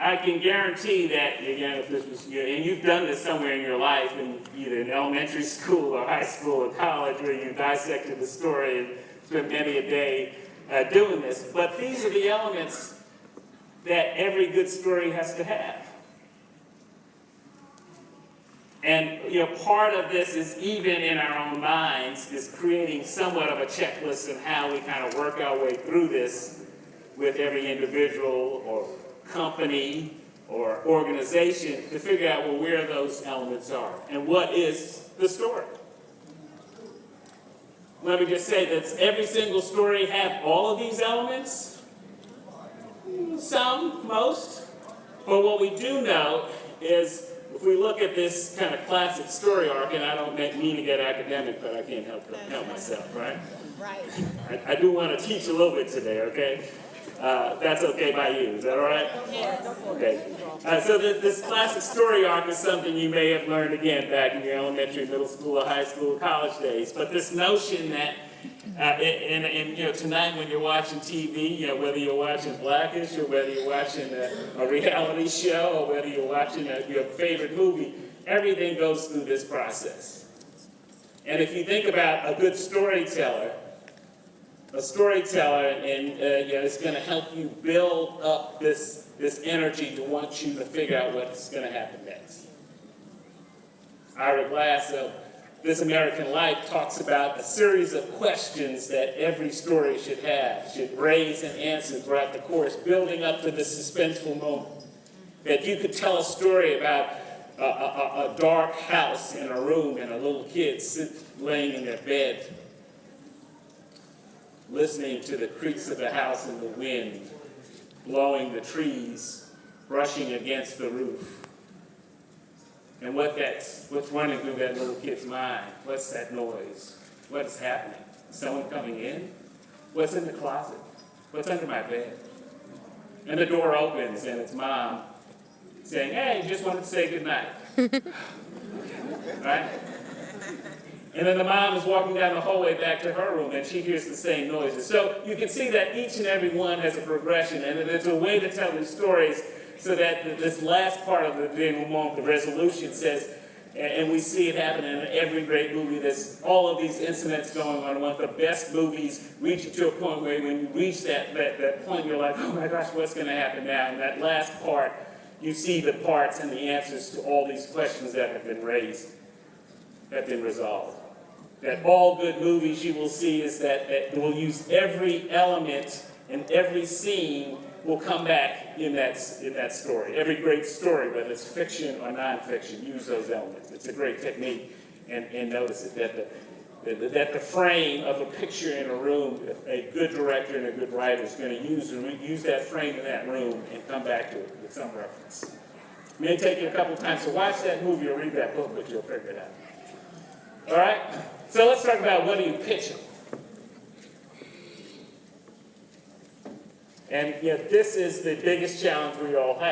I can guarantee that, again, if this was, and you've done this somewhere in your life, either in elementary school or high school or college, where you dissected the story and spent many a day doing this. But these are the elements that every good story has to have. And part of this is, even in our own minds, is creating somewhat of a checklist of how we kind of work our way through this with every individual or company or organization to figure out where those elements are and what is the story. Let me just say, does every single story have all of these elements? Some, most. But what we do know is, if we look at this kind of classic story arc, and I don't mean to get academic, but I can't help myself, right? Right. I do want to teach a little bit today, okay? That's okay by you. Is that all right? Yes. Okay. So this classic story arc is something you may have learned again back in your elementary, middle school, or high school, college days. But this notion that, tonight when you're watching TV, whether you're watching Blackish or whether you're watching a reality show or whether you're watching your favorite movie, everything goes through this process. And if you think about a good storyteller, and it's going to help you build up this energy to want you to figure out what's going to happen next. Ira Glass of This American Life talks about a series of questions that every story should raise and answer throughout the course, building up to this suspenseful moment. That you could tell a story about a dark house in a room and a little kid laying in their bed, listening to the creaks of the house and the wind, blowing the trees, brushing against the roof. And what's running through that little kid's mind? What's that noise? What is happening? Someone coming in? What's in the closet? What's under my bed? And the door opens and it's Mom saying, "Hey, just wanted to say goodnight." Right? And then the mom is walking down the hallway back to her room, and she hears the same noises. So you can see that each and every one has a progression, and there's a way to tell these stories so that this last part of the denouement, the resolution, says, and we see it happen in every great movie, there's all of these incidents going on. One of the best movies reaching to a point where when you reach that point, you're like, oh my gosh, what's going to happen now? And that last part, you see the parts and the answers to all these questions that have been raised, have been resolved. That all good movies you will see is that will use every element and every scene will come back in that story. Every great story, whether it's fiction or nonfiction, use those elements. It's a great technique, and notice it, that the frame of a picture in a room, a good director and a good writer is going to use that frame in that room and come back to it with some reference. It may take you a couple times to watch that movie or read that book, but you'll figure it out. All right? So let's talk about what are you pitching. And this is the biggest challenge we all have.